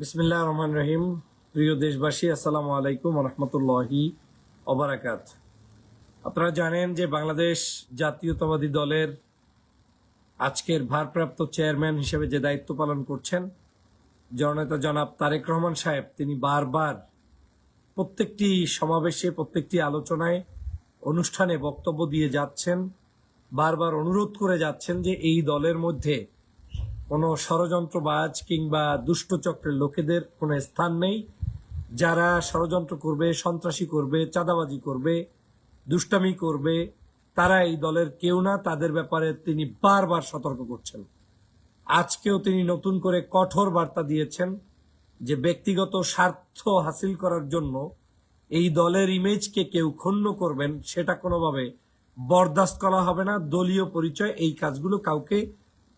বিসমিল্লাহির রহমানির রহিম। প্রিয় দেশবাসী, আসসালামু আলাইকুম ওয়া রাহমাতুল্লাহি ওয়া বারাকাতুহু। আপনারা জানেন যে বাংলাদেশ জাতীয়তাবাদী দলের আজকের ভারপ্রাপ্ত চেয়ারম্যান হিসেবে যে দায়িত্ব পালন করছেন জননেতা জনাব তারেক রহমান সাহেব, তিনি বারবার প্রত্যেকটি সমাবেশে, প্রত্যেকটি আলোচনায়, অনুষ্ঠানে বক্তব্য দিয়ে যাচ্ছেন, বারবার অনুরোধ করে যাচ্ছেন যে এই দলের মধ্যে কোনো ষড়যন্ত্রবাজ কিংবা দুষ্টচক্রের লোকেদের কোনো স্থান নেই। যারা ষড়যন্ত্র করবে, সন্ত্রাসী করবে, চাঁদাবাজি করবে, দুষ্টামি করবে, তারা এই দলের কেউ না। তাদের ব্যাপারে তিনি বারবার সতর্ক করছেন। আজকেও তিনি নতুন করে কঠোর বার্তা দিয়েছেন যে ব্যক্তিগত স্বার্থ হাসিল করার জন্য এই দলের ইমেজকে কেউ ক্ষুণ্ণ করবেন, সেটা কোনোভাবে বরদাস্ত করা হবে না। দলীয় পরিচয় এই কাজগুলো কাউকে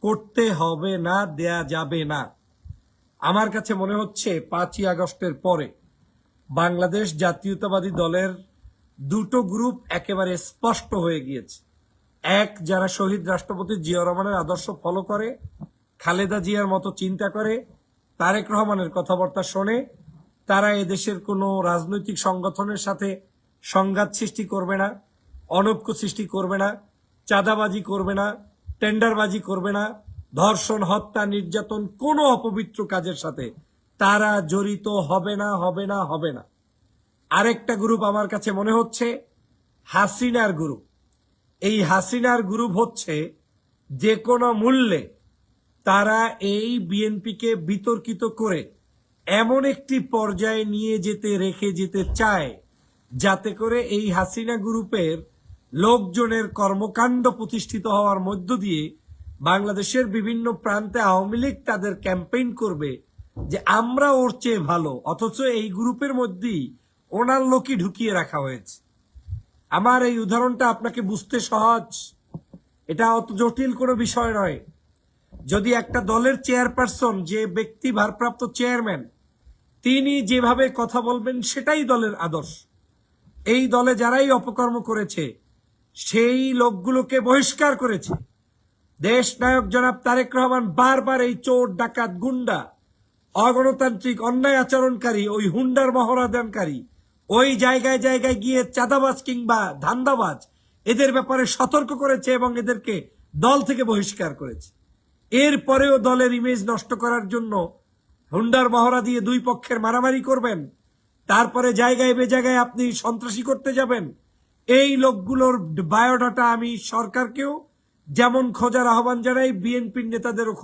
করতে হবে না, দেয়া যাবে না। আমার কাছে মনে হচ্ছে 5ই আগস্টের পরে বাংলাদেশ জাতীয়তাবাদী দলের দুটো গ্রুপ একেবারে স্পষ্ট হয়ে গিয়েছে। এক, যারা শহীদ রাষ্ট্রপতি জিয়াউর রহমানের আদর্শ ফলো করে, খালেদা জিয়ার মতো চিন্তা করে, তারেক রহমানের কথাবার্তা শোনে, তারা এদেশের কোনো রাজনৈতিক সংগঠনের সাথে সংঘাত সৃষ্টি করবে না, অনৈক্য সৃষ্টি করবে না, চাঁদাবাজি করবে না, টেন্ডারবাজি করবে না, ধর্ষণ, হত্যা, নির্যাতন, কোনো অপবিত্র কাজের সাথে তারা জড়িত হবে না, হবে না, হবে না। আরেকটা গ্রুপ আমার কাছে মনে হচ্ছে হাসিনার গ্রুপ। এই হাসিনার গ্রুপ হচ্ছে যে কোনো মূল্যে তারা এই বিএনপিকে বিতর্কিত করে এমন একটি পর্যায়ে নিয়ে যেতে, রেখে যেতে চায় যাতে করে এই হাসিনা গ্রুপের লোকজনের কর্মকাণ্ড প্রতিষ্ঠিত হওয়ার মধ্য দিয়ে বাংলাদেশের বিভিন্ন প্রান্তে আওয়ামী লীগ তাদের ক্যাম্পেইন করবে যে আমরা ওর চেয়ে ভালো, অথচ এই গ্রুপের মধ্যেই ওনার লোকই ঢুকিয়ে রাখা হয়েছে। আমার এই উদাহরণটা আপনাকে বুঝতে সহজ, এটা অত জটিল কোনো বিষয় নয়। যদি একটা দলের চেয়ারপারসন, যে ব্যক্তি ভারপ্রাপ্ত চেয়ারম্যান, তিনি যেভাবে কথা বলবেন সেটাই দলের আদর্শ। এই দলে যারাই অপকর্ম করেছে সেই লোকগুলোকে বহিষ্কার করেছে দেশ নায়ক জনাব তারেক রহমান। বারবার এই চোর, ডাকাত, গুন্ডা, অগণতান্ত্রিক, অন্যায় আচরণকারী, ওই হুন্ডার মহড়া দানকারী, ওই জায়গায় জায়গায় গিয়ে চাঁদাবাজ কিংবা ধান্দাবাজ, এদের ব্যাপারে সতর্ক করেছে এবং এদেরকে দল থেকে বহিষ্কার করেছে। এরপরেও দলের ইমেজ নষ্ট করার জন্য হুন্ডার মহড়া দিয়ে দুই পক্ষের মারামারি করবেন, তারপরে জায়গায় বেজায়গায় আপনি সন্ত্রাসী করতে যাবেন। এই লোকগুলোর বায়োডাটা আমি সরকারকেও যেমন খোঁজার আহ্বান জানাই, বিএনপির নেতাদেরও